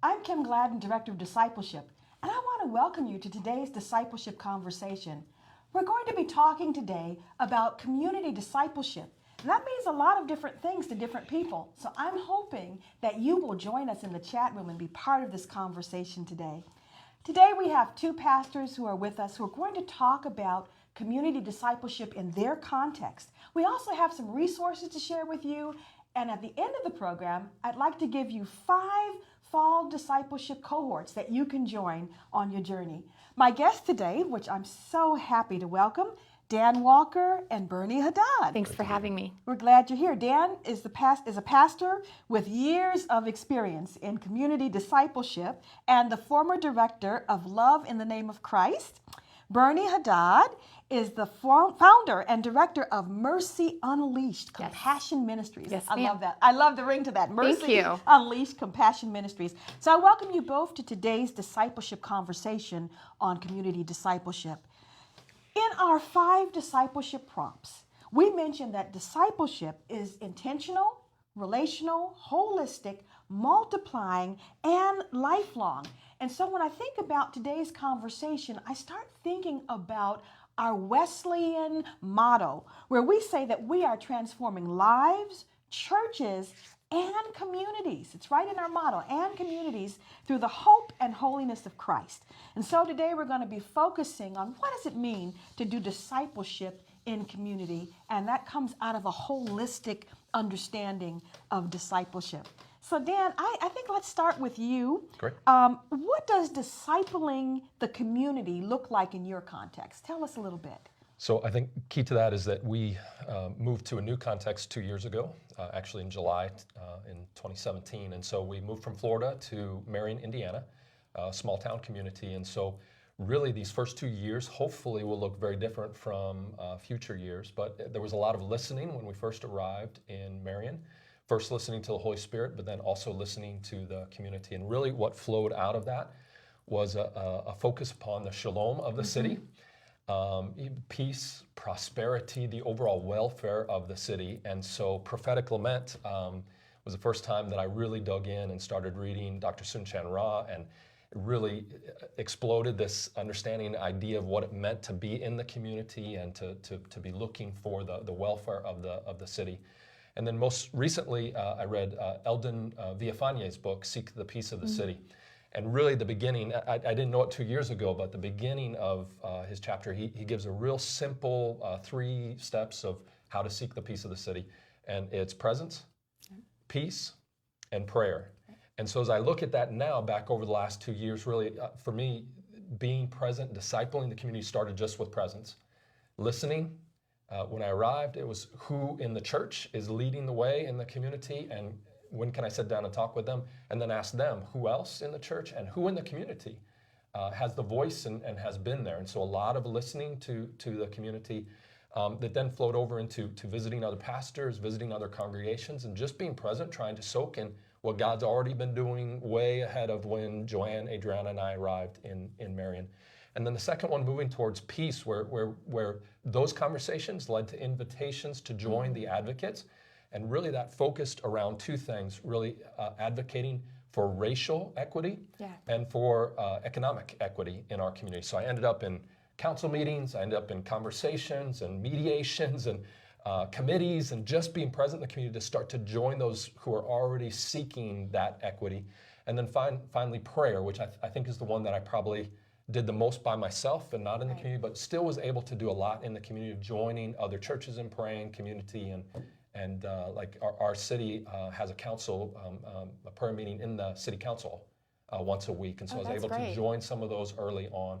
I'm Kim Gladden, Director of Discipleship, and I want to welcome you to today's discipleship conversation. We're going to be talking today about community discipleship. And that means a lot of different things to different people. So I'm hoping that you will join us in the chat room and be part of this conversation today. Today we have two pastors who are with us who are going to talk about community discipleship in their context. We also have some resources to share with you. And at the end of the program, I'd like to give you 5 fall discipleship cohorts that you can join on your journey. My guests today, which I'm so happy to welcome, Dan Walker and Bernie Haddad. Thanks for having me. We're glad you're here. Dan is a pastor with years of experience in community discipleship and the former director of Love in the Name of Christ. Bernie Haddad is the founder and director of Mercy Unleashed Compassion Ministries. Yes, I ma'am. love that. I love the ring to that. Mercy Thank you. Unleashed Compassion Ministries. So I welcome you both to today's discipleship conversation on community discipleship. In our 5 discipleship prompts, we mentioned that discipleship is intentional, relational, holistic, multiplying, and lifelong. And so when I think about today's conversation, I start thinking about our Wesleyan motto, where we say that we are transforming lives, churches, and communities. It's right in our motto, and communities, through the hope and holiness of Christ. And so today we're going to be focusing on what does it mean to do discipleship in community, and that comes out of a holistic understanding of discipleship. So Dan, I think let's start with you. Great. What does discipling the community look like in your context? Tell us a little bit. So I think key to that is that we moved to a new context 2 years ago, actually in July in 2017. And so we moved from Florida to Marion, Indiana, a small town community. And so really these first 2 years hopefully will look very different from future years. But there was a lot of listening when we first arrived in Marion. First listening to the Holy Spirit, but then also listening to the community. And really what flowed out of that was a focus upon the shalom of the city, peace, prosperity, the overall welfare of the city. And so prophetic lament was the first time that I really dug in and started reading Dr. Sun Chan Ra, and it really exploded this understanding idea of what it meant to be in the community and to be looking for the welfare of the city. And then most recently, I read Eldon Villafañe's book, Seek the Peace of the City. And really the beginning, I didn't know it 2 years ago, but the beginning of his chapter, he gives a real simple 3 steps of how to seek the peace of the city. And it's presence, peace, and prayer. And so as I look at that now, back over the last 2 years, really, for me, being present, discipling the community started just with presence. Listening. When I arrived, it was who in the church is leading the way in the community, and when can I sit down and talk with them, and then ask them who else in the church and who in the community has the voice and has been there. And so a lot of listening to the community that then flowed over into visiting other pastors, visiting other congregations, and just being present, trying to soak in what God's already been doing way ahead of when Joanne, Adriana, and I arrived in Marion. And then the second one, moving towards peace, where those conversations led to invitations to join the advocates. And really that focused around 2 things, really advocating for racial equity and for economic equity in our community. So I ended up in council meetings, I ended up in conversations and mediations and committees, and just being present in the community to start to join those who are already seeking that equity. And then finally prayer, which I think is the one that I probably did the most by myself and not in the community, but still was able to do a lot in the community, joining other churches in praying community. And like our city has a council, a prayer meeting in the city council once a week. And so I was able to join some of those early on.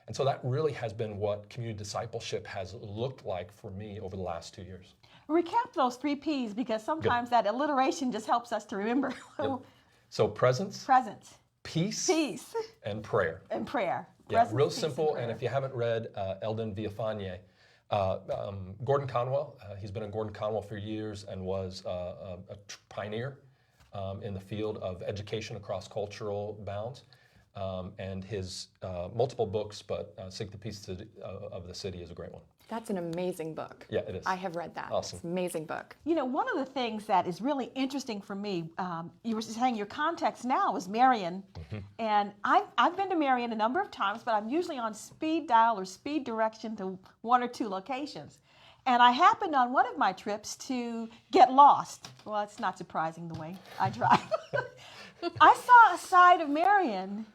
And so that really has been what community discipleship has looked like for me over the last 2 years. Recap those 3 P's, because sometimes that alliteration just helps us to remember. So presence, peace, and prayer. And prayer. Yeah, Presence, real peace, simple. and if you haven't read Eldon Villafañe, Gordon Conwell, he's been in Gordon Conwell for years and was a pioneer in the field of education across cultural bounds. And his multiple books, but Seek the Peace of the City is a great one. That's an amazing book. Yeah, it is. I have read that. Awesome. It's an amazing book. You know, one of the things that is really interesting for me, you were saying your context now is Marion, and I've been to Marion a number of times, but I'm usually on speed dial or speed direction to one or two locations. And I happened on one of my trips to get lost. Well, it's not surprising the way I drive. I saw a side of Marion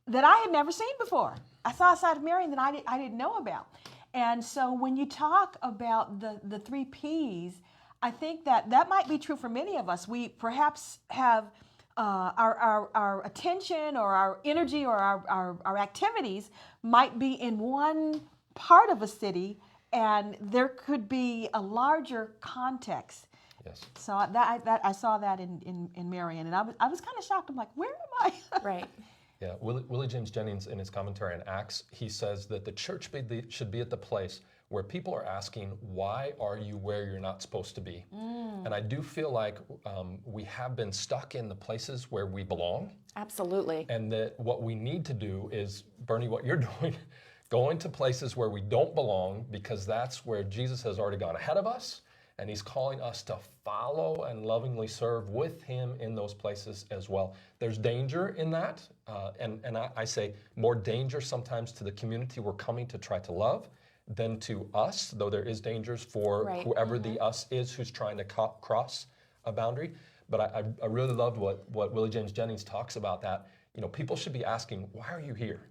that I had never seen before. I saw a side of Marion that I didn't know about. And so when you talk about the three Ps, I think that might be true for many of us. We perhaps have our attention or our energy or our activities might be in one part of a city, and there could be a larger context. Yes. So I saw that in Marion, and I was kind of shocked. I'm like, where am I? Right. Yeah, Willie James Jennings, in his commentary on Acts, he says that the church should be at the place where people are asking, why are you where you're not supposed to be? And I do feel like we have been stuck in the places where we belong. Absolutely. And that what we need to do is, Bernie, what you're doing, going to places where we don't belong, because that's where Jesus has already gone ahead of us. And he's calling us to follow and lovingly serve with him in those places as well. There's danger in that. And I say more danger sometimes to the community we're coming to try to love than to us, though there is dangers for Right. whoever the us is who's trying to cross a boundary. But I really loved what Willie James Jennings talks about, that, you know, people should be asking, why are you here?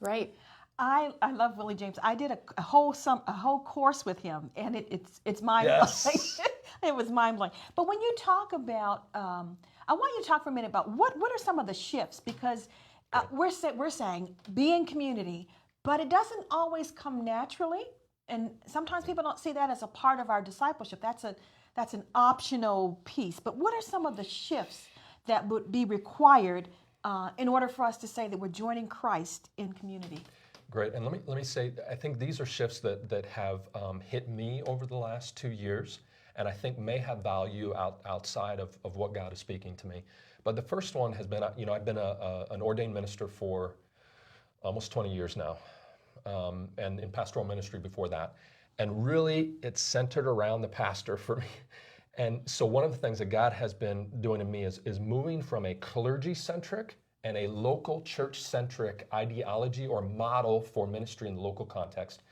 Right. I love Willie James. I did a whole course with him, and it's mind blowing. Yes. It was mind blowing. But when you talk about, I want you to talk for a minute about what are some of the shifts, because we're saying be in community, but it doesn't always come naturally, and sometimes people don't see that as a part of our discipleship. That's an optional piece. But what are some of the shifts that would be required in order for us to say that we're joining Christ in community? Great, and let me say, I think these are shifts that have hit me over the last 2 years, and I think may have value outside of what God is speaking to me. But the first one has been, you know, I've been an ordained minister for almost 20 years now, and in pastoral ministry before that. And really, it's centered around the pastor for me. And so one of the things that God has been doing in me is moving from a clergy-centric and a local church-centric ideology or model for ministry in the local context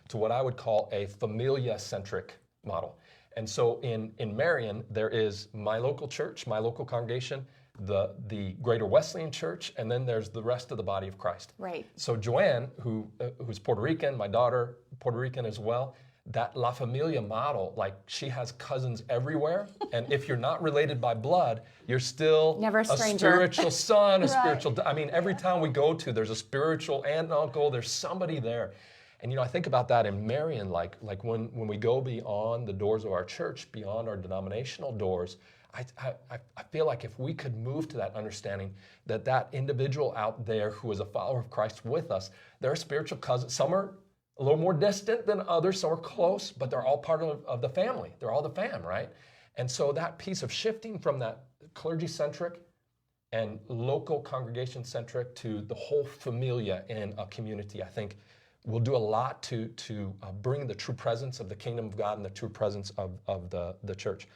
to what I would call a familia-centric model. And so in Marion, there is my local church, my local congregation, the Greater Wesleyan Church, and then there's the rest of the body of Christ. Right. So Joanne, who's Puerto Rican, my daughter, Puerto Rican as well, that La Familia model, like she has cousins everywhere, and if you're not related by blood, you're still Never a stranger. spiritual son, a Right. spiritual, I mean, every town we go to, there's a spiritual aunt and uncle, there's somebody there. And you know, I think about that in Marion, like when we go beyond the doors of our church, beyond our denominational doors, I feel like if we could move to that understanding that individual out there who is a follower of Christ with us, they're spiritual cousins. Some are a little more distant than others, some are close, but they're all part of the family. They're all the fam, right? And so that piece of shifting from that clergy-centric and local congregation-centric to the whole familia in a community, I think will do a lot to bring the true presence of the kingdom of God and the true presence of the church.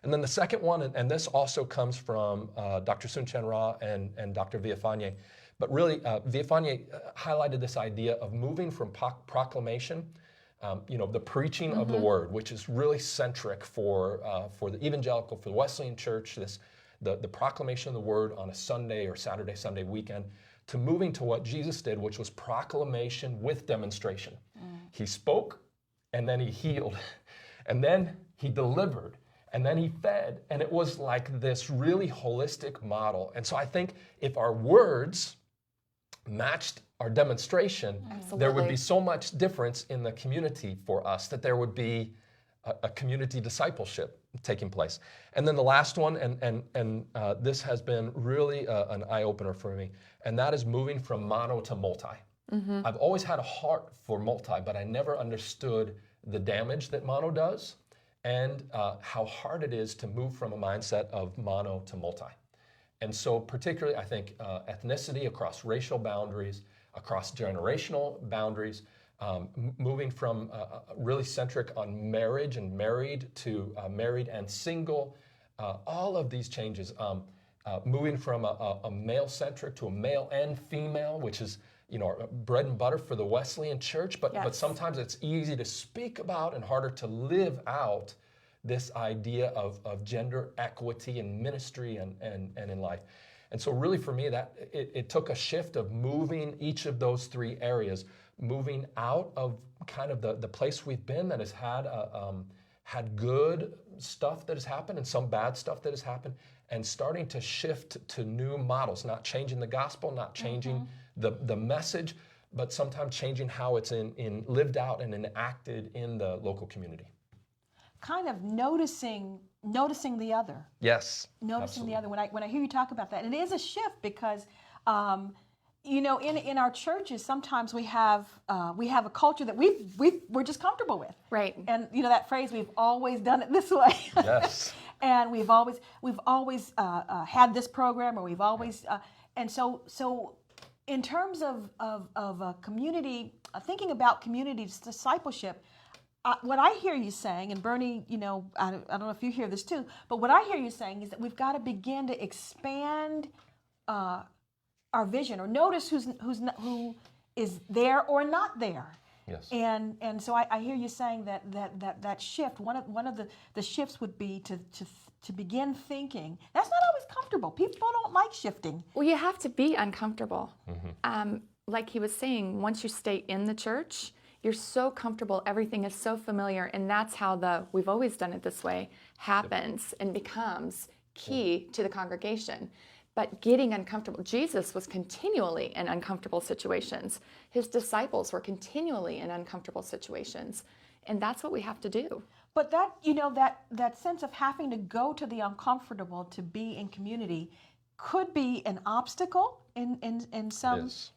And then the second one, and this also comes from Dr. Sun-Chen Ra and Dr. Villafane, but really Villafane highlighted this idea of moving from proclamation, the preaching of the word, which is really centric for the evangelical, for the Wesleyan church, the proclamation of the word on a Sunday or Saturday, Sunday weekend, to moving to what Jesus did, which was proclamation with demonstration. He spoke, and then he healed, and then he delivered, and then he fed, and it was like this really holistic model. And so I think if our words matched our demonstration, there would be so much difference in the community for us, that there would be a community discipleship taking place. And then the last one, and this has been really an eye-opener for me, and that is moving from mono to multi. I've always had a heart for multi, but I never understood the damage that mono does, and how hard it is to move from a mindset of mono to multi. And so particularly, I think ethnicity across racial boundaries, across generational boundaries, moving from really centric on marriage and married to married and single, all of these changes, moving from a male-centric to a male and female, which is bread and butter for the Wesleyan Church, but Yes. sometimes it's easy to speak about and harder to live out this idea of gender equity in ministry and in life. And so really for me, that it took a shift of moving each of those three areas, moving out of kind of the place we've been that has had good stuff that has happened and some bad stuff that has happened, and starting to shift to new models, not changing the gospel, not changing the message, but sometimes changing how it's in lived out and enacted in the local community. Kind of noticing the other. Yes. Noticing absolutely. the other. When I hear you talk about that, and it is a shift because, in our churches sometimes we have a culture that we're just comfortable with. Right. And that phrase, we've always done it this way. Yes. And we've always had this program, or we've always and so in terms of a community, thinking about community discipleship. What I hear you saying, and Bernie, I don't know if you hear this too, but what I hear you saying is that we've got to begin to expand our vision, or notice who is there or not there. Yes. And so I hear you saying that shift. One of the shifts would be to begin thinking. That's not always comfortable. People don't like shifting. Well, you have to be uncomfortable. Like he was saying, once you stay in the church, you're so comfortable, everything is so familiar, and that's how we've always done it this way happens and becomes key to the congregation. But getting uncomfortable, Jesus was continually in uncomfortable situations. His disciples were continually in uncomfortable situations, and that's what we have to do. But that sense of having to go to the uncomfortable to be in community could be an obstacle in some. It is.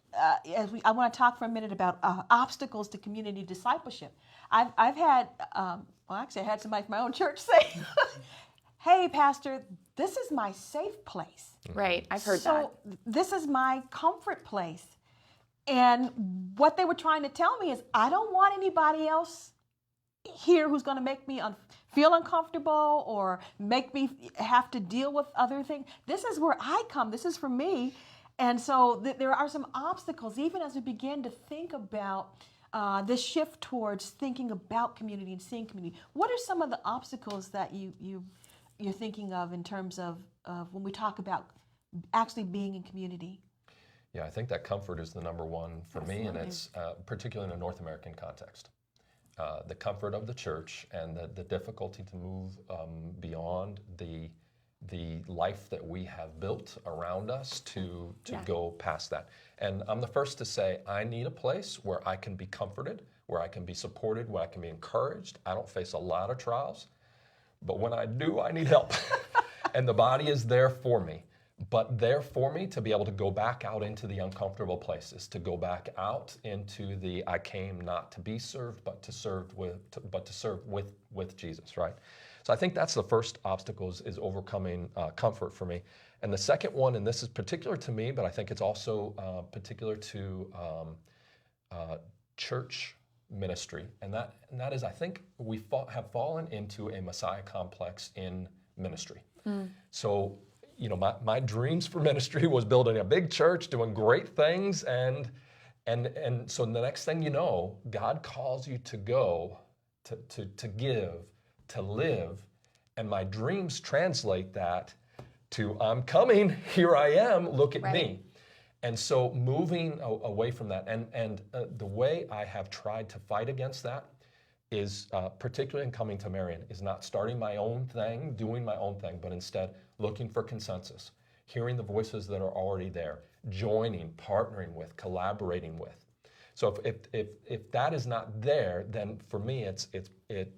I want to talk for a minute about obstacles to community discipleship. I've had, actually I had somebody from my own church say, "Hey, Pastor, this is my safe place. Right, I've heard that. So this is my comfort place." And what they were trying to tell me is, I don't want anybody else here who's going to make me feel uncomfortable or make me have to deal with other things. This is where I come. This is for me. And so there are some obstacles, even as we begin to think about this shift towards thinking about community and seeing community. What are some of the obstacles that you're thinking of in terms of when we talk about actually being in community? Yeah, I think that comfort is the number one for me, and Absolutely. it's particularly in a North American context. The comfort of the church and the difficulty to move beyond the life that we have built around us to go past that. And I'm the first to say, I need a place where I can be comforted, where I can be supported, where I can be encouraged. I don't face a lot of trials, but when I do, I need help. And the body is there for me. But there for me to be able to go back out into the uncomfortable places, to go back out into the I came not to be served, but to serve with Jesus, right? So I think that's the first obstacle is overcoming comfort for me. And the second one, and this is particular to me, but I think it's also particular to church ministry, and that is, I think we have fallen into a Messiah complex in ministry. So, my dreams for ministry was building a big church, doing great things, and so the next thing you know, God calls you to go, to give, to live, and my dreams translate that to I'm coming, here I am, look at me. And so moving away from that, and the way I have tried to fight against that is, particularly in coming to Marion, is not starting my own thing, doing my own thing, but instead looking for consensus, hearing the voices that are already there, joining, partnering with, collaborating with. So if that is not there, then for me it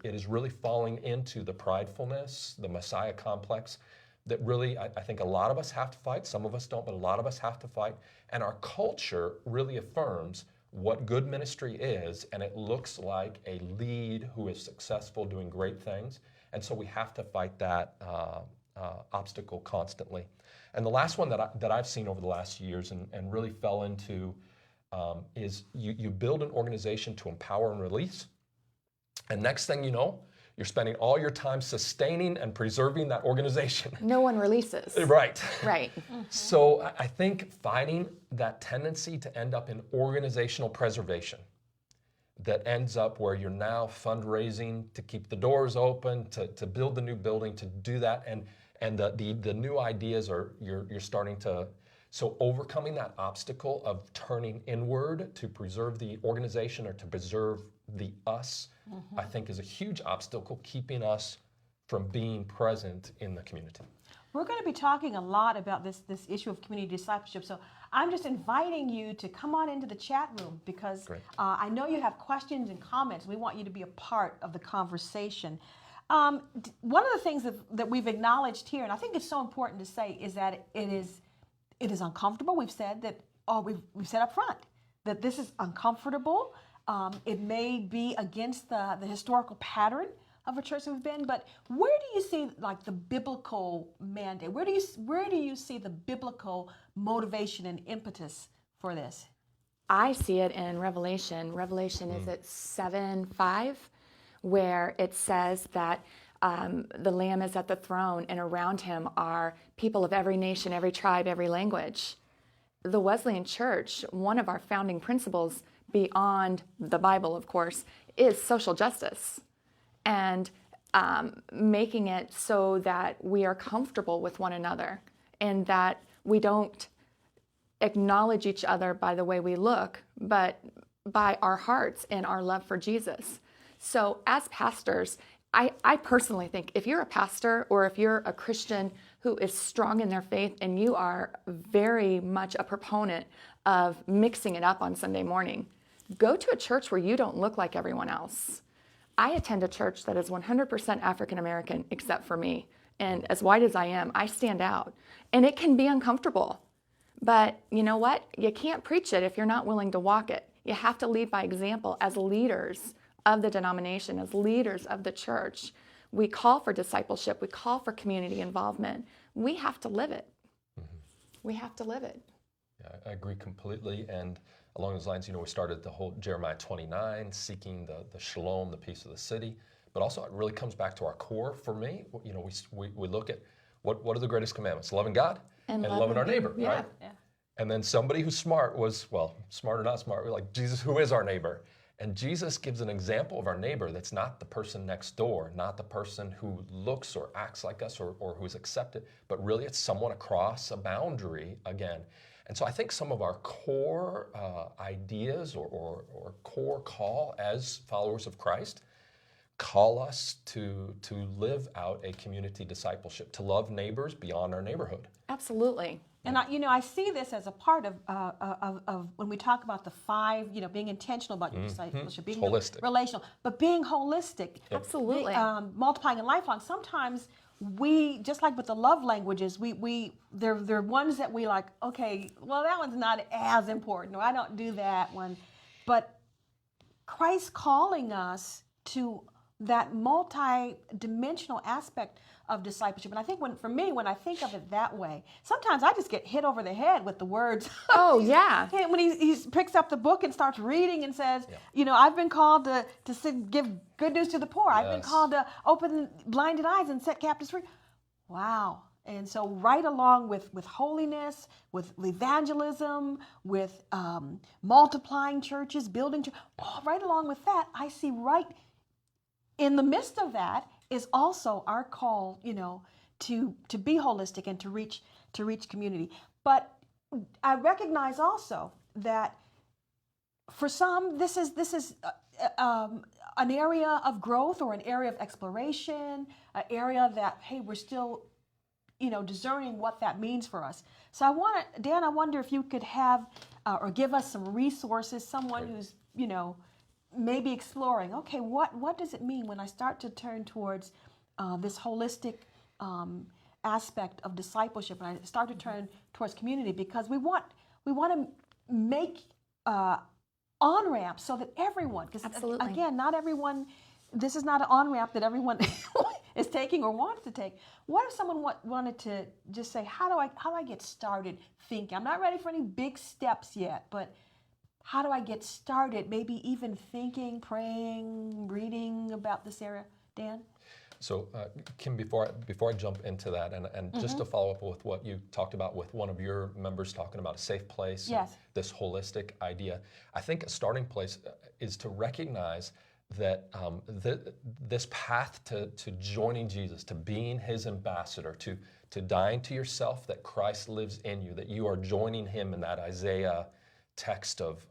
is really falling into the pridefulness, the Messiah complex, that really I think a lot of us have to fight. Some of us don't, but a lot of us have to fight. And our culture really affirms what good ministry is, and it looks like a lead who is successful doing great things. And so we have to fight that obstacle constantly. And the last one that I've seen over the last years and really fell into is you build an organization to empower and release, and next thing you know, you're spending all your time sustaining and preserving that organization. No one releases. Right. Right. So I think fighting that tendency to end up in organizational preservation that ends up where you're now fundraising to keep the doors open, to build the new building, to do that, and the new ideas are you're starting to, so overcoming that obstacle of turning inward to preserve the organization or to preserve the us, I think is a huge obstacle keeping us from being present in the community. We're going to be talking a lot about this issue of community discipleship. So I'm just inviting you to come on into the chat room because I know you have questions and comments. We want you to be a part of the conversation. One of the things that we've acknowledged here, and I think it's so important to say, is that it is uncomfortable. We've said that, we've said up front that this is uncomfortable. It may be against the historical pattern of a church that we've been, but where do you see like the biblical mandate? Where do you see the biblical motivation and impetus for this? I see it in Revelation. Revelation is at 7:5, where it says that the Lamb is at the throne, and around him are people of every nation, every tribe, every language. The Wesleyan Church, one of our founding principles, beyond the Bible, of course, is social justice. And making it so that we are comfortable with one another and that we don't acknowledge each other by the way we look, but by our hearts and our love for Jesus. So as pastors, I personally think if you're a pastor or if you're a Christian who is strong in their faith and you are very much a proponent of mixing it up on Sunday morning, go to a church where you don't look like everyone else. I attend a church that is 100% African American except for me. And as white as I am, I stand out. And it can be uncomfortable. But you know what? You can't preach it if you're not willing to walk it. You have to lead by example as leaders of the denomination, as leaders of the church. We call for discipleship. We call for community involvement. We have to live it. We have to live it. Yeah, I agree completely. And along those lines, we started the whole Jeremiah 29, seeking the shalom, the peace of the city. But also, it really comes back to our core for me. We look at what are the greatest commandments? Loving God and loving our neighbor, right? Yeah. And then somebody who's smart was, smart or not smart, we're like, Jesus, who is our neighbor? And Jesus gives an example of our neighbor that's not the person next door, not the person who looks or acts like us or who's accepted, but really it's someone across a boundary again. And so I think some of our core ideas or core call as followers of Christ call us to live out a community discipleship, to love neighbors beyond our neighborhood. Absolutely. And I see this as a part of when we talk about the 5, being intentional about your discipleship, being holistic, relational, but being holistic. Absolutely. Multiplying and lifelong. Sometimes we, just like with the love languages, they're ones that we like, okay, well, that one's not as important, or I don't do that one. But Christ calling us to that multi-dimensional aspect of discipleship. And I think when I think of it that way, sometimes I just get hit over the head with the words. Oh, yeah. When he picks up the book and starts reading and says, I've been called to give good news to the poor. I've been called to open blinded eyes and set captives free. Wow. And so right along with holiness, with evangelism, with multiplying churches, building churches, right along with that, I see right in the midst of that is also our call, to be holistic and to reach community. But I recognize also that for some, this is an area of growth or an area of exploration, an area that, hey, we're still, discerning what that means for us. So Dan, I wonder if you could have or give us some resources, someone who's, maybe exploring, okay, what does it mean when I start to turn towards this holistic aspect of discipleship, and I start to turn towards community, because we want to make on-ramps so that everyone, because again, not everyone, this is not an on-ramp that everyone is taking or wants to take. What if someone wanted to just say, how do I get started thinking? I'm not ready for any big steps yet, but how do I get started? Maybe even thinking, praying, reading about this area. Dan? So, Kim, before I jump into that, and just to follow up with what you talked about with one of your members talking about a safe place, and Yes. this holistic idea, I think a starting place is to recognize that this path to joining Jesus, to being his ambassador, to dying to yourself, that Christ lives in you, that you are joining him in that Isaiah text of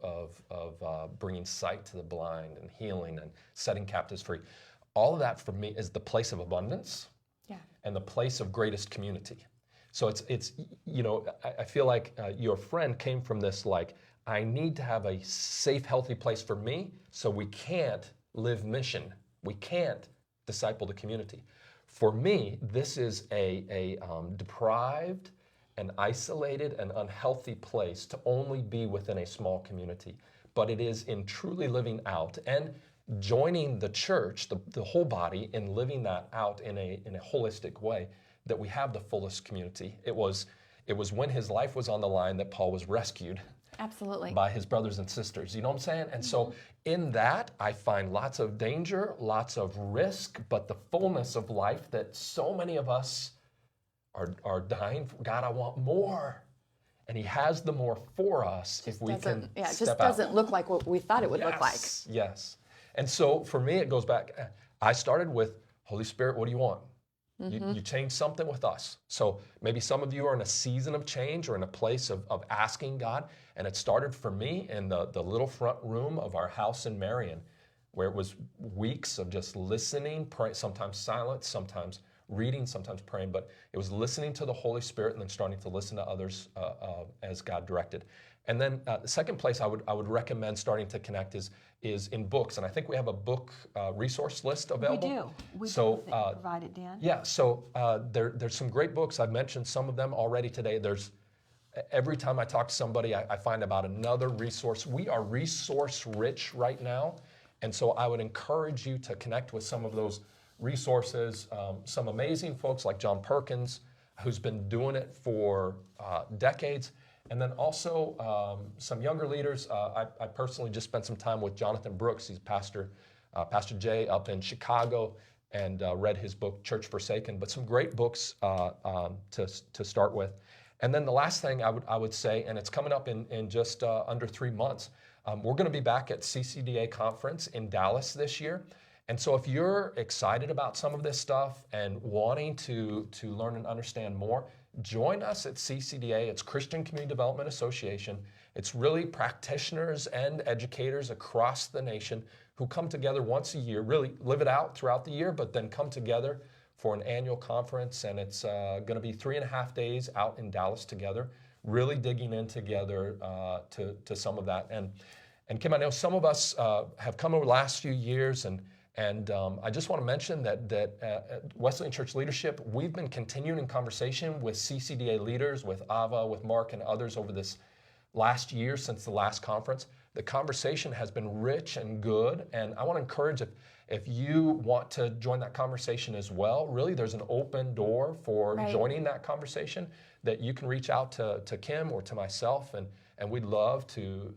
bringing sight to the blind and healing and setting captives free. All of that for me is the place of abundance, Yeah. and the place of greatest community. So it's I feel like your friend came from this, like, I need to have a safe, healthy place for me, so we can't live mission. We can't disciple the community. For me, this is a deprived and isolated and unhealthy place to only be within a small community. But it is in truly living out and joining the church, the whole body, in living that out in a holistic way, that we have the fullest community. It was when his life was on the line that Paul was rescued. Absolutely. By his brothers and sisters. You know what I'm saying? And so in that, I find lots of danger, lots of risk, but the fullness of life that so many of us are dying for. God, I want more. And he has the more for us if we can it step just out. doesn't look like what we thought it would look like. Yes. And so for me, it goes back. I started with, Holy Spirit, what do you want? You change something with us. So maybe some of you are in a season of change or in a place of asking God. And it started for me in the little front room of our house in Marion, where it was weeks of just listening, pray, sometimes silence, sometimes reading, sometimes praying. But it was listening to the Holy Spirit and then starting to listen to others as God directed. And then the second place I would recommend starting to connect is in books. And I think we have a book resource list available. We do. So, Provide it, Dan. Yeah, so there's some great books. I've mentioned some of them already today. Every time I talk to somebody, I find about another resource. We are resource rich right now. And so I would encourage you to connect with some of those resources. Some amazing folks like John Perkins, who's been doing it for decades. And then also some younger leaders. I personally just spent some time with Jonathan Brooks. He's Pastor Jay up in Chicago, and read his book, Church Forsaken. But some great books to start with. And then the last thing I would say, and it's coming up in just under 3 months, we're going to be back at CCDA conference in Dallas this year. And so if you're excited about some of this stuff and wanting to learn and understand more, join us at CCDA. It's Christian Community Development Association. It's really practitioners and educators across the nation who come together once a year, really live it out throughout the year, but then come together for an annual conference. And it's going to be 3.5 days out in Dallas together, really digging in together to some of that. And Kim, I know some of us have come over the last few years, and I just want to mention that at Wesleyan Church Leadership, we've been continuing conversation with CCDA leaders, with Ava, with Mark, and others over this last year since the last conference. The conversation has been rich and good, and I want to encourage, if you want to join that conversation as well, really there's an open door for joining that conversation, that you can reach out to Kim or to myself, and we'd love to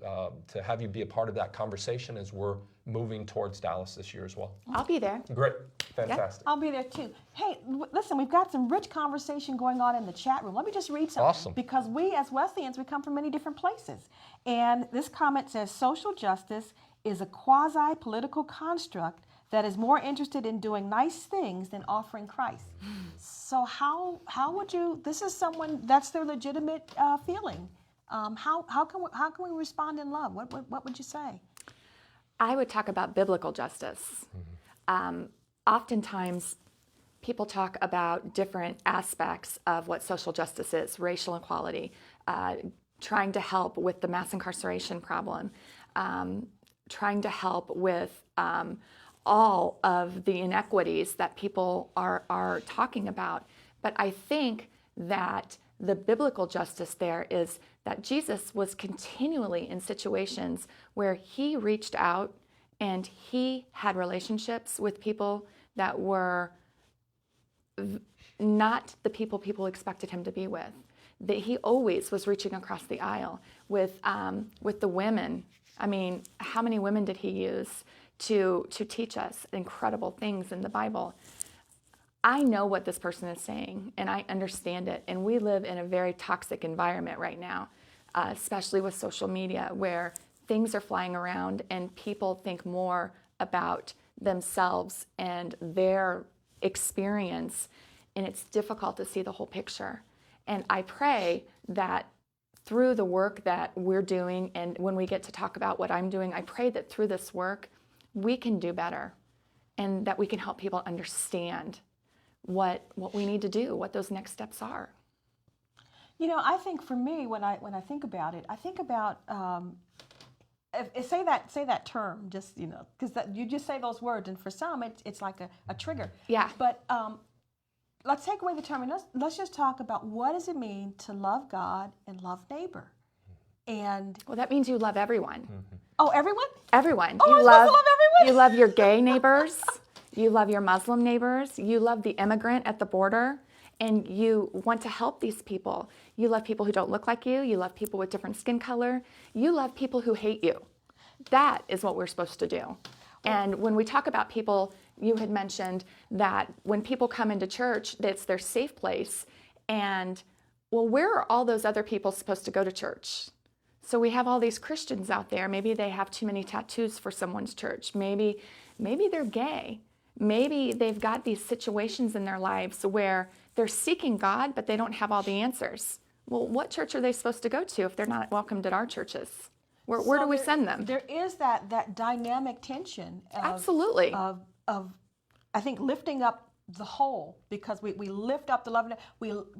have you be a part of that conversation as we're moving towards Dallas this year as well. I'll be there. Great. Fantastic. I'll be there too. Hey, listen, we've got some rich conversation going on in the chat room. Let me just read something. Awesome. Because we as Wesleyans, we come from many different places. And this comment says, social justice is a quasi-political construct that is more interested in doing nice things than offering Christ. So how would you, this is someone, that's their legitimate feeling. How can we respond in love? What would you say? I would talk about biblical justice. Oftentimes, people talk about different aspects of what social justice is: racial equality, trying to help with the mass incarceration problem, trying to help with all of the inequities that people are talking about. But I think that the biblical justice there is that Jesus was continually in situations where he reached out and he had relationships with people that were not the people expected him to be with. That he always was reaching across the aisle with the women I mean, how many women did he use to teach us incredible things in the Bible? I know what this person is saying, and I understand it. And we live in a very toxic environment right now, especially with social media, where things are flying around and people think more about themselves and their experience, and it's difficult to see the whole picture. And I pray that through the work that we're doing, and when we get to talk about what I'm doing, I pray that through this work, we can do better and that we can help people understand what we need to do, what those next steps are. You know, I think for me, when I think about it, I think about say that term, just, you know, because you just say those words, and for some it's like a trigger. Yeah. But let's take away the term, and let's just talk about what does it mean to love God and love neighbor. And Well, that means you love everyone. oh, everyone? Everyone. Oh, You I'm supposed to love everyone? You love your gay neighbors. You love your Muslim neighbors. You love the immigrant at the border. And you want to help these people. You love people who don't look like you. You love people with different skin color. You love people who hate you. That is what we're supposed to do. And when we talk about people, you had mentioned that when people come into church, it's their safe place. And, well, where are all those other people supposed to go to church? So we have all these Christians out there. Maybe they have too many tattoos for someone's church. Maybe they're gay. Maybe they've got these situations in their lives where they're seeking God, but they don't have all the answers. Well, what church are they supposed to go to if they're not welcomed at our churches? Where do we send them? There is that dynamic tension Absolutely. of I think lifting up the whole, because we lift up the love,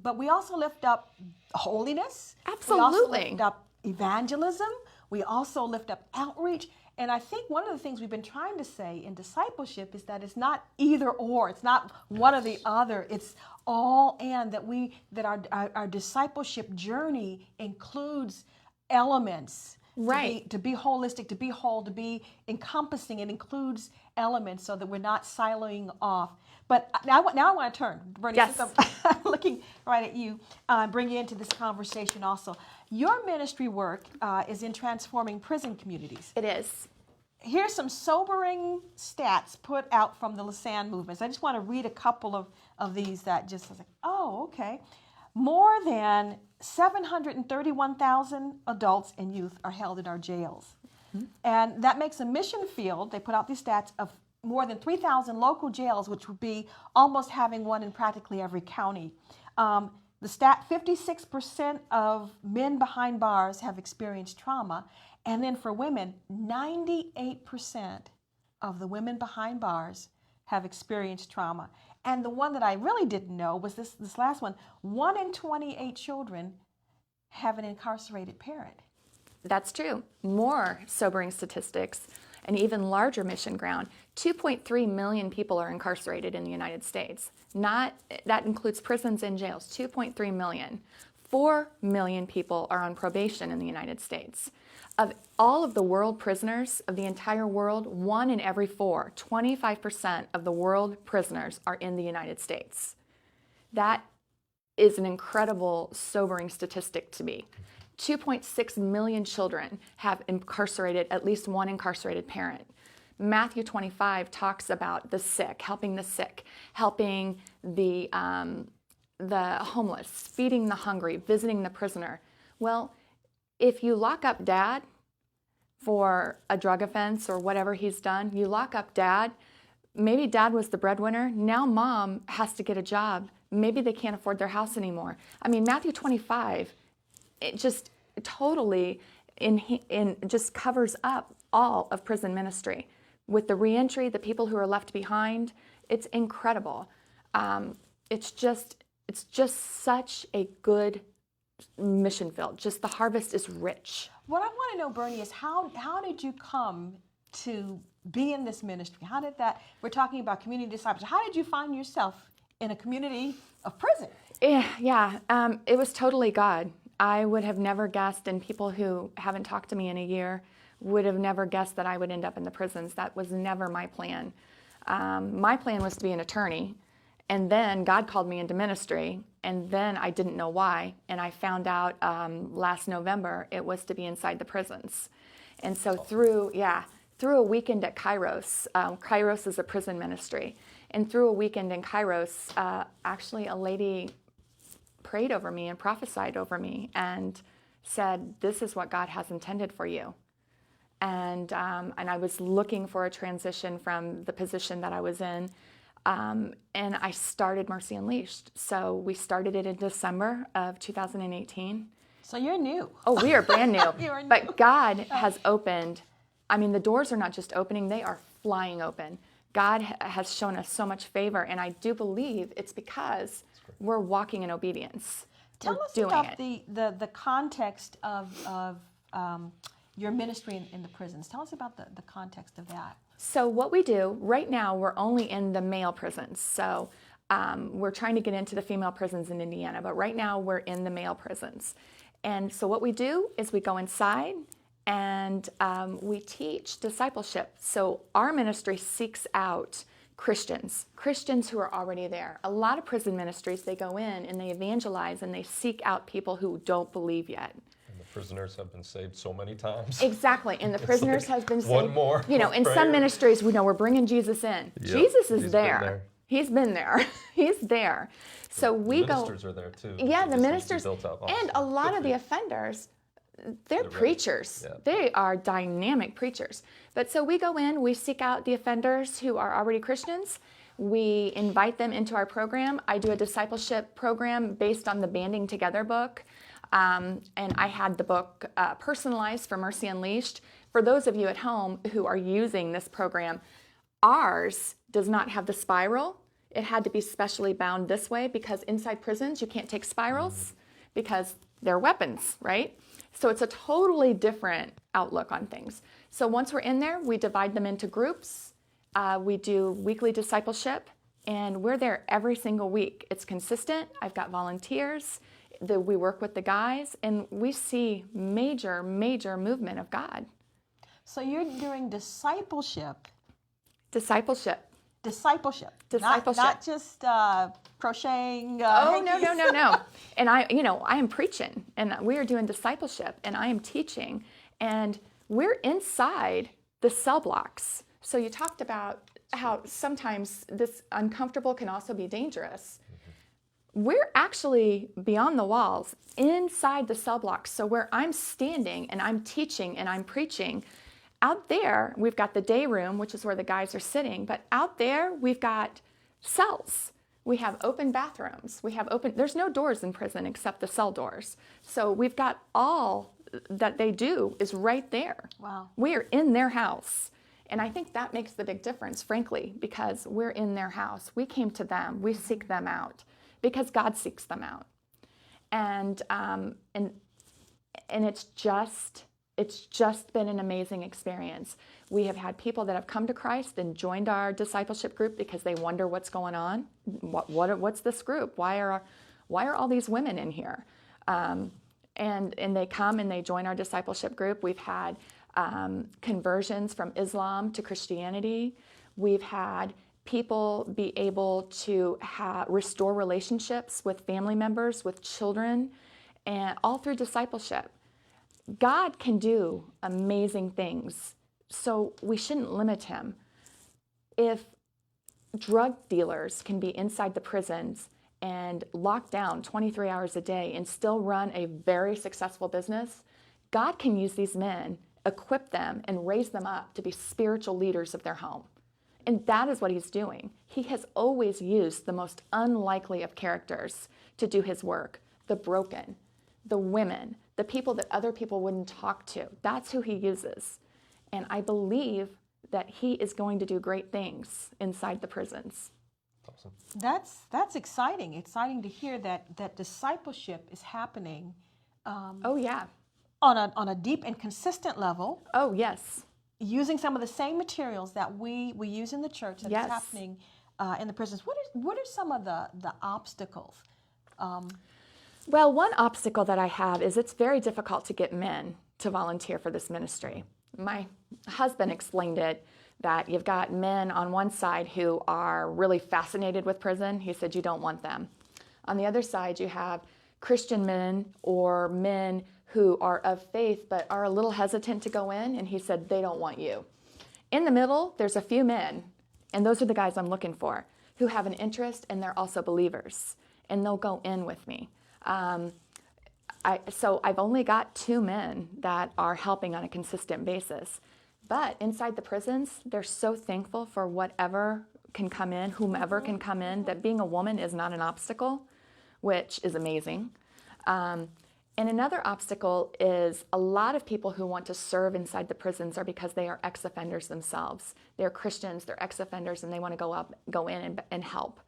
but we also lift up holiness. We also Absolutely. lift up evangelism. We also lift up outreach. And I think one of the things we've been trying to say in discipleship is that it's not either or. It's not one or the other. It's all and that our discipleship journey includes elements. Right. To be holistic, to be whole, to be encompassing. It includes elements so that we're not siloing off. But now I want to turn, Bernie, Yes. since I'm looking right at you, bring you into this conversation also. Your ministry work is in transforming prison communities. It is. Here's some sobering stats put out from the Lausanne movements. I just want to read a couple of these that just was like, oh, okay. More than 731,000 adults and youth are held in our jails. Mm-hmm. And that makes a mission field, they put out these stats, of more than 3,000 local jails, which would be almost having one in practically every county. The stat, 56% of men behind bars have experienced trauma. And then for women, 98% of the women behind bars have experienced trauma. And the one that I really didn't know was this last one. 1 in 28 children have an incarcerated parent. That's true. More sobering statistics, an even larger mission ground. 2.3 million people are incarcerated in the United States. That includes prisons and jails, 2.3 million. 4 million people are on probation in the United States. Of all of the world prisoners of the entire world, 1 in every 4, 25% of the world prisoners are in the United States. That is an incredible, sobering statistic to me. 2.6 million children have at least one incarcerated parent. Matthew 25 talks about the sick, helping the homeless, feeding the hungry, visiting the prisoner. Well, if you lock up dad for a drug offense or whatever he's done, you lock up dad, maybe dad was the breadwinner, now mom has to get a job. Maybe they can't afford their house anymore. I mean, Matthew 25, it just totally just covers up all of prison ministry. With the reentry, the people who are left behind, it's incredible. It's just such a good mission field. Just the harvest is rich. What I want to know, Bernie, is how did you come to be in this ministry? How did that, we're talking about community discipleship, how did you find yourself in a community of prison? Yeah, it was totally God. I would have never guessed, and people who haven't talked to me in a year would have never guessed that I would end up in the prisons. That was never my plan. My plan was to be an attorney, and then God called me into ministry, and then I didn't know why, and I found out last November it was to be inside the prisons. And so through a weekend at Kairos, Kairos is a prison ministry, and through a weekend in Kairos, actually a lady prayed over me and prophesied over me and said, "This is what God has intended for you." And I was looking for a transition from the position that I was in, and I started Mercy Unleashed. So we started it in December of 2018. So you're new. Oh, we are brand new. You are new. But God has opened, I mean, the doors are not just opening, they are flying open. God has shown us so much favor, and I do believe it's because we're walking in obedience. Tell We're us doing about it. the context of your ministry in the prisons. Tell us about the context of that. So what we do, right now, we're only in the male prisons. So we're trying to get into the female prisons in Indiana, but right now we're in the male prisons. And so what we do is we go inside and we teach discipleship. So our ministry seeks out Christians who are already there. A lot of prison ministries, they go in and they evangelize and they seek out people who don't believe yet. And the prisoners have been saved so many times. Exactly, and the prisoners like have been saved. one more You know, in prayer. some ministries, we know we're bringing Jesus in. Yep, Jesus is he's been there. there. He's been there. He's there. So we the go. ministers are there too. Yeah, It the just needs to be ministers built up. and Awesome. a lot Good of for the you. offenders. They're They're ready. preachers. Yeah. They are dynamic preachers. But so we go in, we seek out the offenders who are already Christians. We invite them into our program. I do a discipleship program based on the Banding Together book. And I had the book personalized for Mercy Unleashed. For those of you at home who are using this program, ours does not have the spiral. It had to be specially bound this way because inside prisons you can't take spirals because they're weapons, right? So it's a totally different outlook on things. So once we're in there, we divide them into groups. We do weekly discipleship, and we're there every single week. It's consistent. I've got volunteers. We work with the guys, and we see major, major movement of God. So you're doing discipleship. Discipleship. Discipleship. Discipleship. Not just crocheting. Oh, hankies. no. And I am preaching, and we are doing discipleship, and I am teaching, and we're inside the cell blocks. So you talked about how sometimes this uncomfortable can also be dangerous. We're actually beyond the walls, inside the cell blocks. So where I'm standing and I'm teaching and I'm preaching, out there we've got the day room, which is where the guys are sitting, but out there we've got cells. We have open bathrooms. There's no doors in prison except the cell doors. So we've got all that they do is right there. Wow. We are in their house. And I think that makes the big difference, frankly, because we're in their house. We came to them. We seek them out because God seeks them out. And it's just been an amazing experience. We have had people that have come to Christ and joined our discipleship group because they wonder what's going on. What's this group? Why are all these women in here? And they come and they join our discipleship group. We've had conversions from Islam to Christianity. We've had people be able to restore relationships with family members, with children, and all through discipleship. God can do amazing things, so we shouldn't limit him. If drug dealers can be inside the prisons and locked down 23 hours a day and still run a very successful business, God can use these men, equip them, and raise them up to be spiritual leaders of their home. And that is what he's doing. He has always used the most unlikely of characters to do his work. The broken, the women, the people that other people wouldn't talk to. That's who he uses. And I believe that he is going to do great things inside the prisons. Awesome. That's exciting. Exciting to hear that discipleship is happening Oh, yeah. on a deep and consistent level, Oh, yes. using some of the same materials that we use in the church that Yes. is happening in the prisons. What are some of the obstacles? Well, one obstacle that I have is it's very difficult to get men to volunteer for this ministry. My husband explained it that you've got men on one side who are really fascinated with prison. He said you don't want them. On the other side, you have Christian men or men who are of faith but are a little hesitant to go in, and he said, they don't want you. In the middle, there's a few men, and those are the guys I'm looking for, who have an interest, and they're also believers, and they'll go in with me. So I've only got 2 men that are helping on a consistent basis. But inside the prisons, they're so thankful for whatever can come in, whomever can come in, that being a woman is not an obstacle, which is amazing. And another obstacle is a lot of people who want to serve inside the prisons are because they are ex-offenders themselves. They're Christians, they're ex-offenders, and they want to go in and help.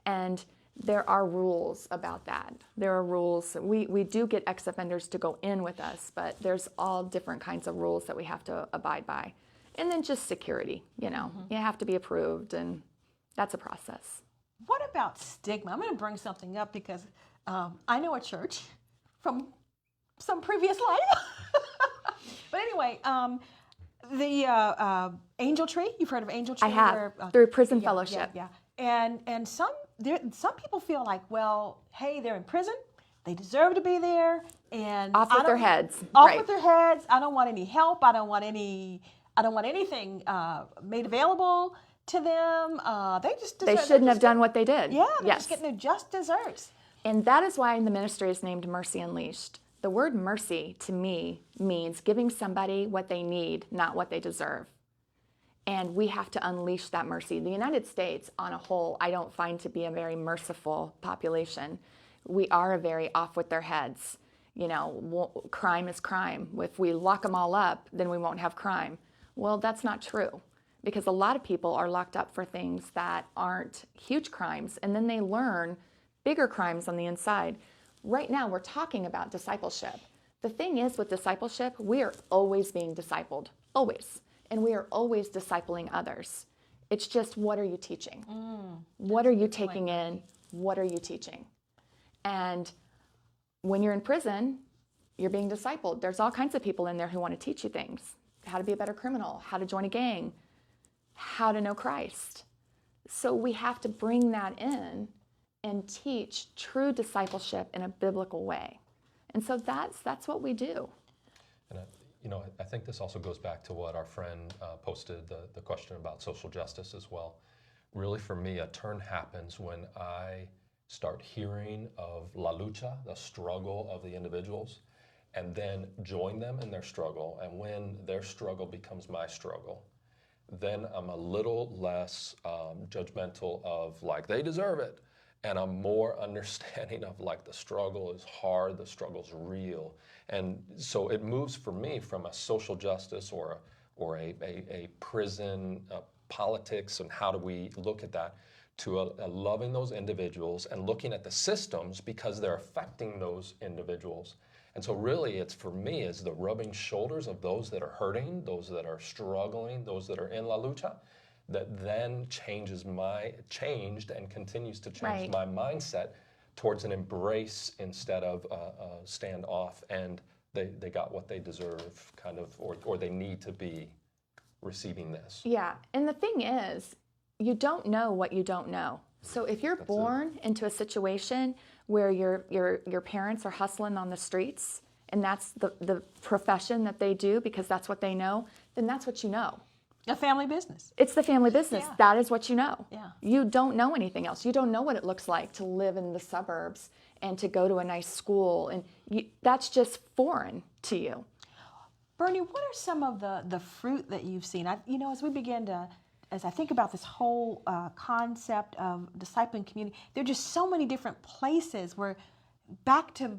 And there are rules about that. There are rules. We do get ex-offenders to go in with us, but there's all different kinds of rules that we have to abide by. And then just security, you have to be approved, and that's a process. What about stigma? I'm going to bring something up because I know a church from some previous life. But anyway, the Angel Tree, you've heard of Angel Tree? I have, through Prison Fellowship. Yeah. And some people feel like, well, hey, they're in prison, they deserve to be there, and Off with their heads. Off with their heads. I don't want any help. I don't want anything made available to them. They just They shouldn't have done what they did. Yeah, they're yes. just getting their just desserts. And that is why the ministry is named Mercy Unleashed. The word mercy to me means giving somebody what they need, not what they deserve. And we have to unleash that mercy. The United States, on a whole, I don't find to be a very merciful population. We are a very off with their heads. Crime is crime. If we lock them all up, then we won't have crime. Well, that's not true, because a lot of people are locked up for things that aren't huge crimes, and then they learn bigger crimes on the inside. Right now, we're talking about discipleship. The thing is, with discipleship, we are always being discipled, always. And we are always discipling others. It's just, what are you teaching? What are you taking in? What are you teaching? And when you're in prison, you're being discipled. There's all kinds of people in there who want to teach you things. How to be a better criminal, how to join a gang, how to know Christ. So we have to bring that in and teach true discipleship in a biblical way. And so that's what we do. And I think this also goes back to what our friend posted, the question about social justice as well. Really, for me, a turn happens when I start hearing of la lucha, the struggle of the individuals, and then join them in their struggle. And when their struggle becomes my struggle, then I'm a little less judgmental of, like, they deserve it. And I'm more understanding of, like, the struggle is hard, the struggle's real. And so it moves for me from a social justice or a prison politics, and how do we look at that, to a loving those individuals and looking at the systems because they're affecting those individuals. And so really, it's, for me, is the rubbing shoulders of those that are hurting, those that are struggling, those that are in la lucha, that then changed and continues to change my mindset towards an embrace instead of stand off, and they got what they deserve, kind of, or they need to be receiving this. Yeah, and the thing is, you don't know what you don't know. So if you're born into a situation where your parents are hustling on the streets, and that's the profession that they do because that's what they know, then that's what you know. A family business. It's the family business. Yeah. That is what you know. Yeah. You don't know anything else. You don't know what it looks like to live in the suburbs and to go to a nice school, and that's just foreign to you. Bernie, what are some of the fruit that you've seen? As I think about this whole concept of discipling community, there are just so many different places where back to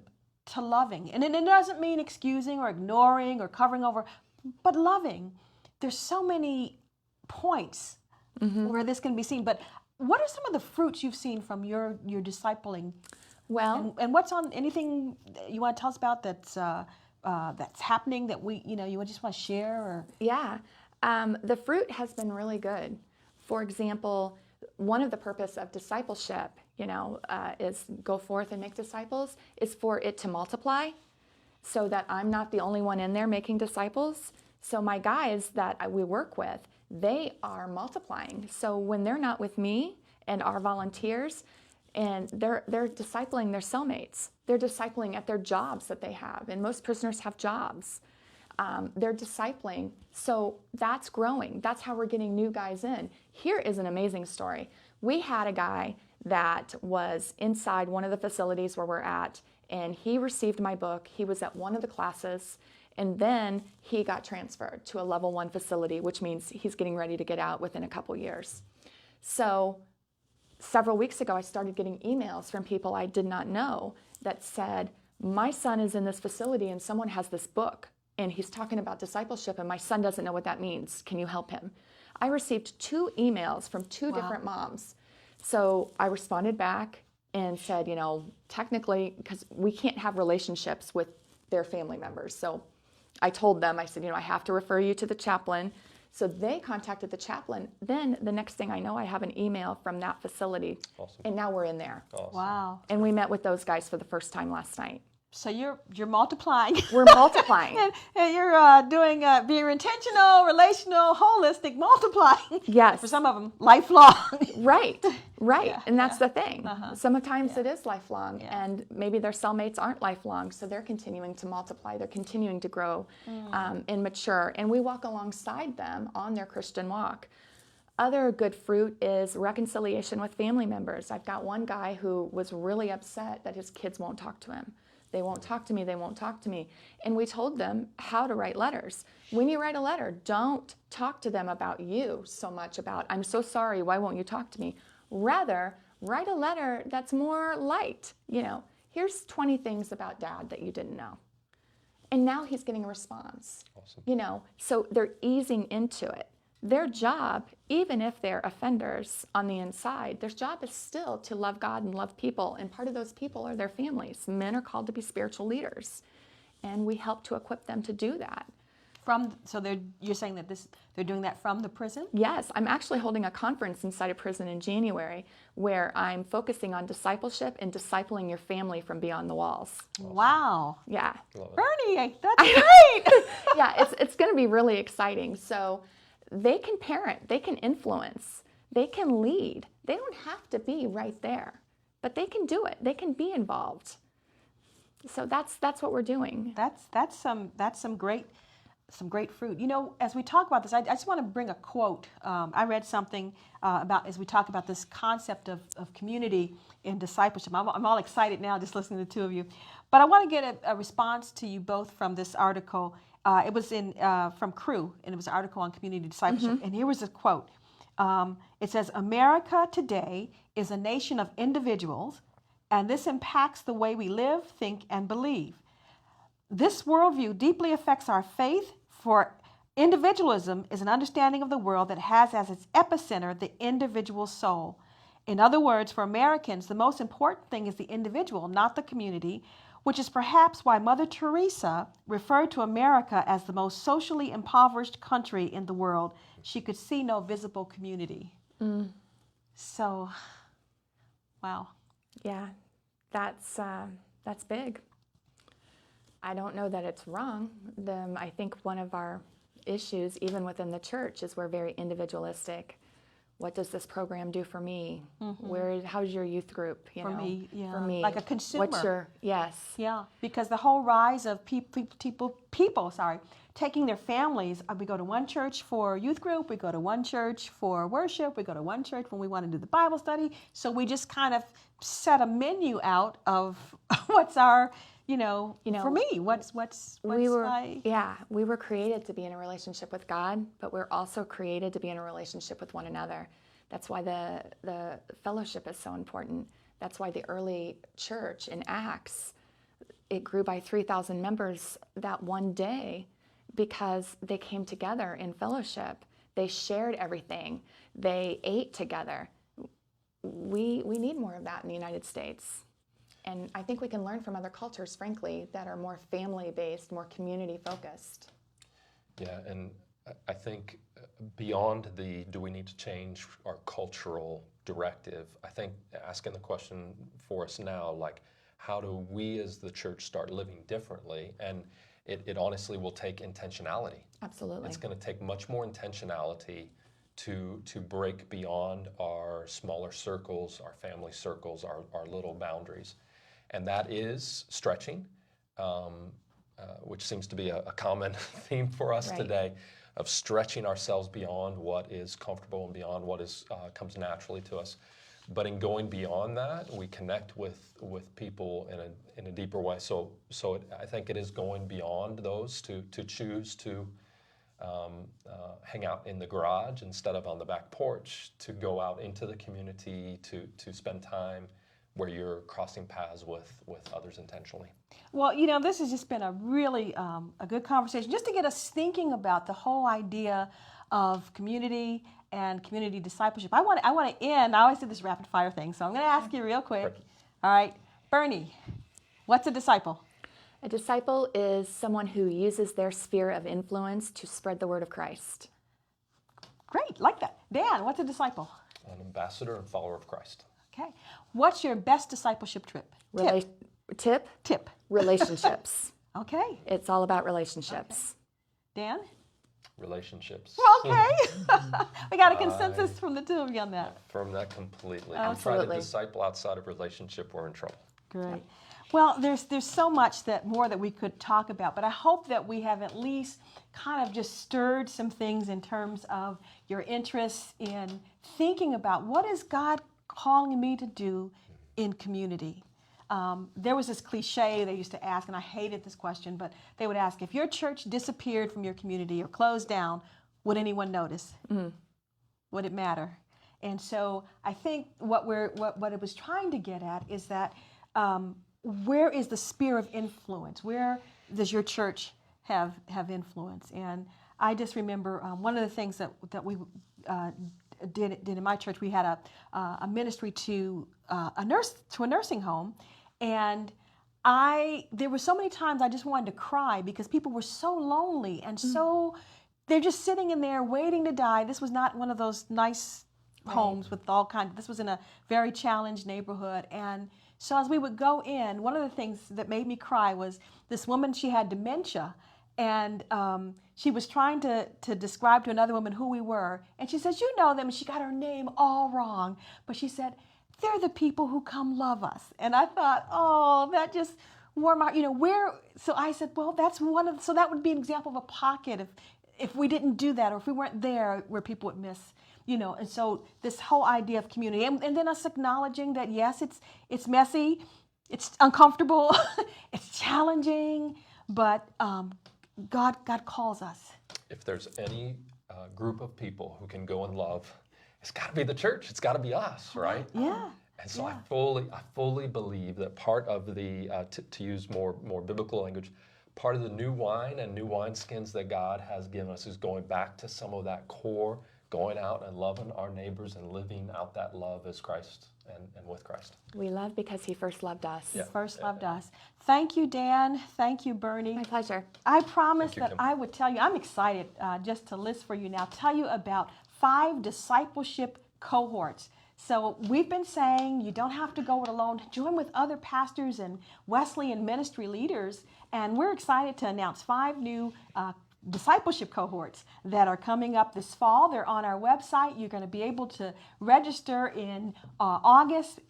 loving. And it doesn't mean excusing or ignoring or covering over, but loving. There's so many points where this can be seen. But what are some of the fruits you've seen from your discipling? Well, and what's on anything you want to tell us about that's happening that you just want to share? Or? Yeah. The fruit has been really good. For example, one of the purpose of discipleship, is go forth and make disciples, is for it to multiply, so that I'm not the only one in there making disciples. So my guys that we work with, they are multiplying. So when they're not with me and our volunteers, And they're discipling their cellmates. They're discipling at their jobs that they have. And most prisoners have jobs. They're discipling. So that's growing. That's how we're getting new guys in. Here is an amazing story. We had a guy that was inside one of the facilities where we're at, and he received my book. He was at one of the classes, and then he got transferred to a level 1 facility, which means he's getting ready to get out within a couple years. So several weeks ago, I started getting emails from people I did not know that said, my son is in this facility and someone has this book and he's talking about discipleship and my son doesn't know what that means. Can you help him? I received 2 emails from 2 different moms. So I responded back and said, technically, because we can't have relationships with their family members. So I told them, I said, I have to refer you to the chaplain. So they contacted the chaplain. Then the next thing I know, I have an email from that facility. Awesome. And now we're in there. Awesome. Wow. And we met with those guys for the first time last night. So you're multiplying. We're multiplying. and you're doing being intentional, relational, holistic, multiplying. Yes. For some of them, lifelong. Right. Yeah, And that's the thing. Uh-huh. Sometimes it is lifelong, Yeah. and maybe their cellmates aren't lifelong, so they're continuing to multiply. They're continuing to grow and mature, and we walk alongside them on their Christian walk. Other good fruit is reconciliation with family members. I've got one guy who was really upset that his kids won't talk to him. They won't talk to me, they won't talk to me. And we told them how to write letters. When you write a letter, don't talk to them about you so much about, I'm so sorry, why won't you talk to me? Rather, write a letter that's more light. Here's 20 things about Dad that you didn't know. And now he's getting a response. Awesome. So they're easing into it. Their job, even if they're offenders on the inside, their job is still to love God and love people. And part of those people are their families. Men are called to be spiritual leaders. And we help to equip them to do that. You're saying that they're doing that from the prison? Yes, I'm actually holding a conference inside a prison in January where I'm focusing on discipleship and discipling your family from beyond the walls. Awesome. Wow. Yeah. Love it. Bernie, that's great. Yeah, it's going to be really exciting. So they can parent, they can influence, they can lead. They don't have to be right there, but they can do it. They can be involved. So that's what we're doing. That's some great fruit. As we talk about this, I just want to bring a quote. I read something about, as we talk about this concept of community in discipleship. I'm all excited now just listening to the 2 of you. But I want to get a response to you both from this article. It was from Crew, and it was an article on community discipleship. Mm-hmm. And here was a quote. It says, America today is a nation of individuals, and this impacts the way we live, think, and believe. This worldview deeply affects our faith, for individualism is an understanding of the world that has as its epicenter the individual soul. In other words, for Americans, the most important thing is the individual, not the community, which is perhaps why Mother Teresa referred to America as the most socially impoverished country in the world. She could see no visible community. So, wow. Yeah, that's big. I don't know that it's wrong. I think one of our issues, even within the church, is we're very individualistic. What does this program do for me? Mm-hmm. How's your youth group? Me, yeah. For me, like a consumer. Yes. Yeah, because the whole rise of people taking their families. We go to one church for youth group. We go to one church for worship. We go to one church when we want to do the Bible study. So we just kind of set a menu out of what's our. For me, what's we were my... we were created to be in a relationship with God, but we're also created to be in a relationship with one another. That's why the fellowship is so important. That's why the early church in Acts, it grew by 3,000 members that one day, because they came together in fellowship. They shared everything. They ate together. We need more of that in the United States. And I think we can learn from other cultures, frankly, that are more family-based, more community-focused. Yeah, and I think beyond do we need to change our cultural directive, I think asking the question for us now, like, how do we as the church start living differently? And it honestly will take intentionality. Absolutely. It's going to take much more intentionality to break beyond our smaller circles, our family circles, our little boundaries. And that is stretching, which seems to be a common theme for us Right. today, of stretching ourselves beyond what is comfortable and beyond what is comes naturally to us. But in going beyond that, we connect with people in a deeper way. So I think it is going beyond those to choose to hang out in the garage instead of on the back porch, to go out into the community, to spend time where you're crossing paths with others intentionally. Well, you know, this has just been a really a good conversation, just to get us thinking about the whole idea of community and community discipleship. I want to end. I always do this rapid fire thing, so I'm going to ask you real quick. Perfect. All right, Bernie, what's a disciple? A disciple is someone who uses their sphere of influence to spread the word of Christ. Great, like that. Dan, what's a disciple? An ambassador and follower of Christ. Okay. What's your best discipleship trip? Tip. Relationships. Okay. It's all about relationships. Dan? Relationships. Okay. We got a consensus from the two of you on that. From that completely. Absolutely. We try to disciple outside of relationship, we're in trouble. Great. Well, there's so much more that we could talk about, but I hope that we have at least kind of just stirred some things in terms of your interest in thinking about what is God calling me to do in community. There was this cliche they used to ask, and I hated this question, but they would ask, if your church disappeared from your community or closed down, would anyone notice? Mm-hmm. Would it matter? And so I think what it was trying to get at is that where is the sphere of influence? Where does your church have influence? And I just remember one of the things that we did in my church. We had a ministry to a nursing home, and there were so many times I just wanted to cry because people were so lonely and so they're just sitting in there waiting to die. This was not one of those nice homes with all kinds. This was in a very challenged neighborhood, and so as we would go in, one of the things that made me cry was this woman. She had dementia, and she was trying to describe to another woman who we were, and she says, "You know them," and she got her name all wrong, but she said, "They're the people who come love us." And I thought, oh, that just warmed my, where. So I said, well, that's so that would be an example of a pocket if we didn't do that, or if we weren't there, where people would miss. And so this whole idea of community, and then us acknowledging that, yes, it's messy, it's uncomfortable, it's challenging, but God calls us. If there's any group of people who can go in love, it's got to be the church. It's got to be us, right? Yeah. And so I fully believe that part of the, to use more biblical language, part of the new wine and new wineskins that God has given us is going back to some of that core, going out and loving our neighbors and living out that love as Christ and with Christ. We love because he first loved us. Yeah. First loved us. Thank you, Dan. Thank you, Bernie. My pleasure. I promised Thank you, that Kim. I would tell you, I'm excited just to list for you now, tell you about 5 discipleship cohorts. So we've been saying you don't have to go it alone. Join with other pastors and Wesleyan ministry leaders. And we're excited to announce 5 new discipleship cohorts that are coming up this fall. They're on our website. You're going to be able to register in August,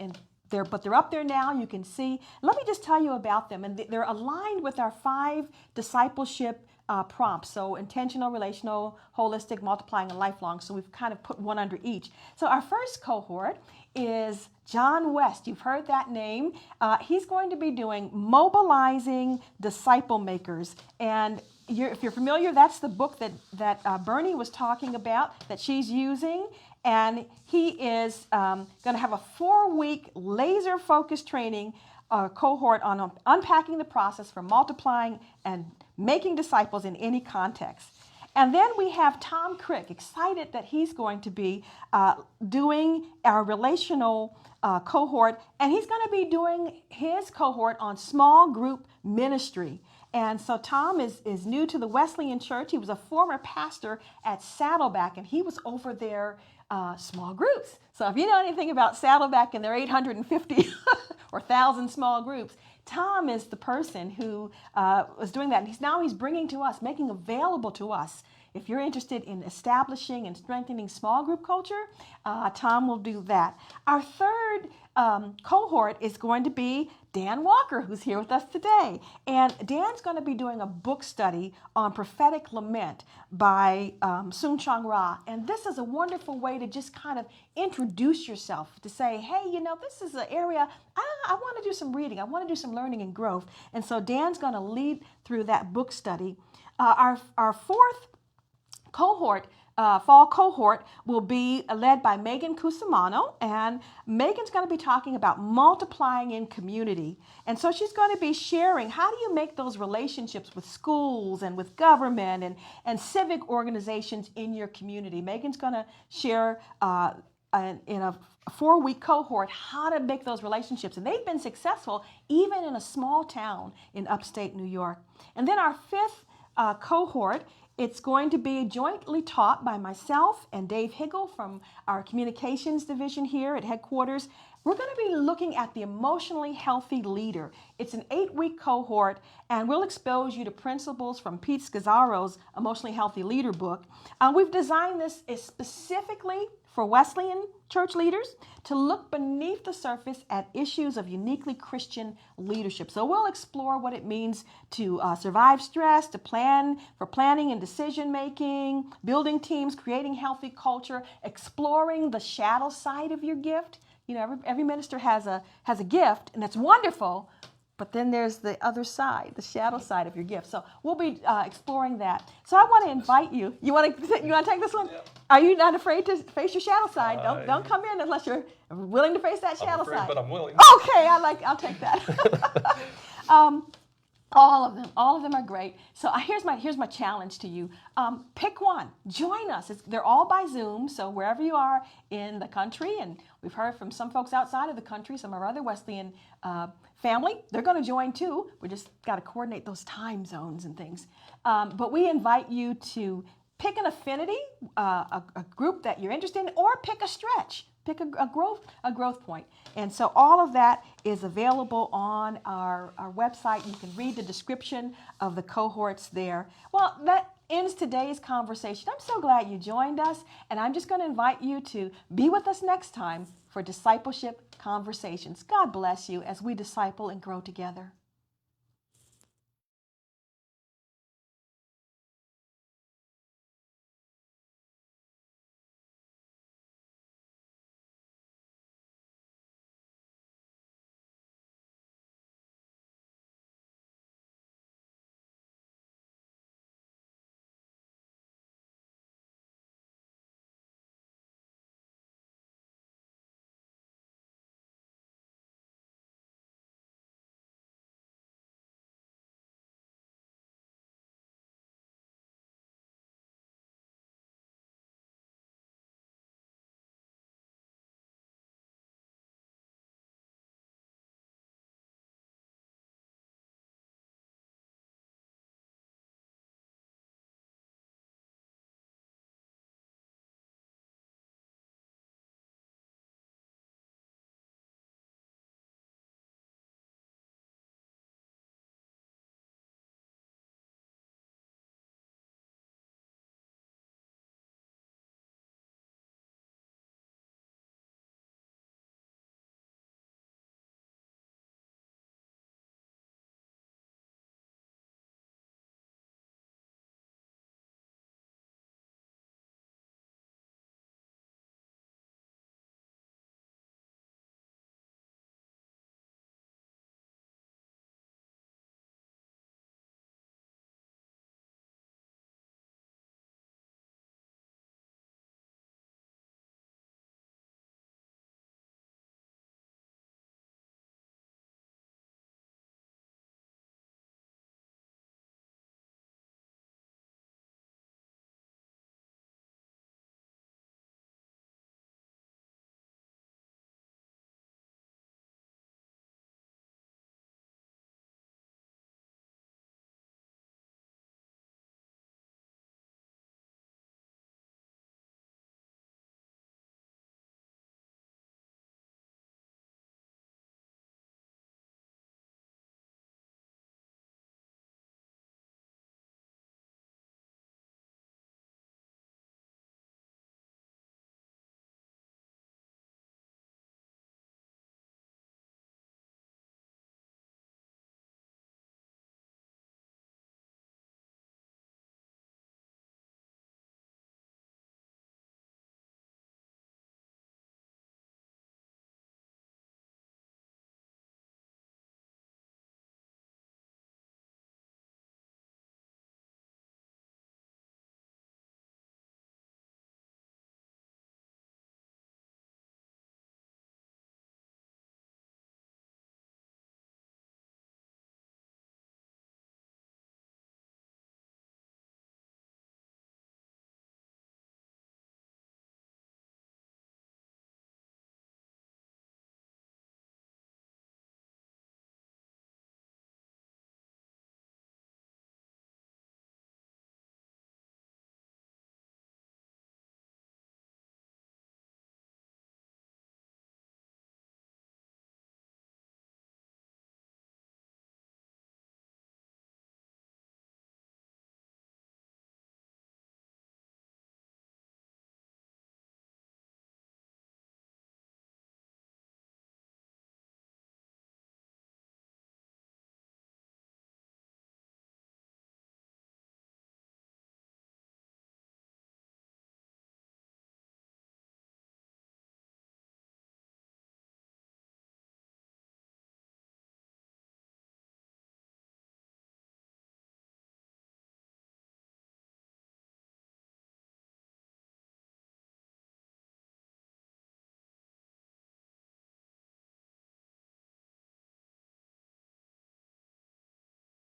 but they're up there now. You can see. Let me just tell you about them. And they're aligned with our 5 discipleship prompts. So intentional, relational, holistic, multiplying, and lifelong. So we've kind of put one under each. So our first cohort is John West. You've heard that name. He's going to be doing Mobilizing Disciple Makers. And if you're familiar, that's the book that Bernie was talking about, that she's using. And he is going to have a 4-week laser-focused training cohort on unpacking the process for multiplying and making disciples in any context. And then we have Tom Crick, excited that he's going to be doing our relational cohort, and he's going to be doing his cohort on small group ministry. And so Tom is new to the Wesleyan Church. He was a former pastor at Saddleback, and he was over their small groups. So if you know anything about Saddleback and their 850 or 1,000 small groups, Tom is the person who was doing that. And he's bringing to us, making available to us if you're interested in establishing and strengthening small group culture, Tom will do that. Our third cohort is going to be Dan Walker, who's here with us today. And Dan's going to be doing a book study on prophetic lament by Soong Chong Ra. And this is a wonderful way to just kind of introduce yourself, to say, hey, this is an area I want to do some reading. I want to do some learning and growth. And so Dan's going to lead through that book study. Our fourth cohort, fall cohort, will be led by Megan Cusimano, and Megan's going to be talking about multiplying in community. And so she's going to be sharing, how do you make those relationships with schools and with government and civic organizations in your community? Megan's going to share in a 4-week cohort how to make those relationships. And they've been successful even in a small town in upstate New York. And then our fifth cohort, it's going to be jointly taught by myself and Dave Higgle from our communications division here at headquarters. We're going to be looking at the emotionally healthy leader. It's an 8-week cohort, and we'll expose you to principles from Pete Scazzaro's Emotionally Healthy Leader book. We've designed this specifically for Wesleyan church leaders to look beneath the surface at issues of uniquely Christian leadership. So we'll explore what it means to survive stress, to plan for planning and decision making, building teams, creating healthy culture, exploring the shadow side of your gift. Every minister has a gift, and that's wonderful. But then there's the other side, the shadow side of your gift. So we'll be exploring that. So I want to invite you. You want to take this one? Yeah. Are you not afraid to face your shadow side? Don't come in unless you're willing to face that shadow side. But I'm willing. Okay, I'll take that. All of them are great. So here's my challenge to you. Pick one. Join us. They're all by Zoom, so wherever you are in the country, and we've heard from some folks outside of the country, some of our other Wesleyan family, they're going to join too. We just got to coordinate those time zones and things. But we invite you to pick an affinity, a group that you're interested in, or pick a stretch. Pick a growth point. And so all of that is available on our website. You can read the description of the cohorts there. Well, that ends today's conversation. I'm so glad you joined us, and I'm just going to invite you to be with us next time for Discipleship Conversations. God bless you as we disciple and grow together.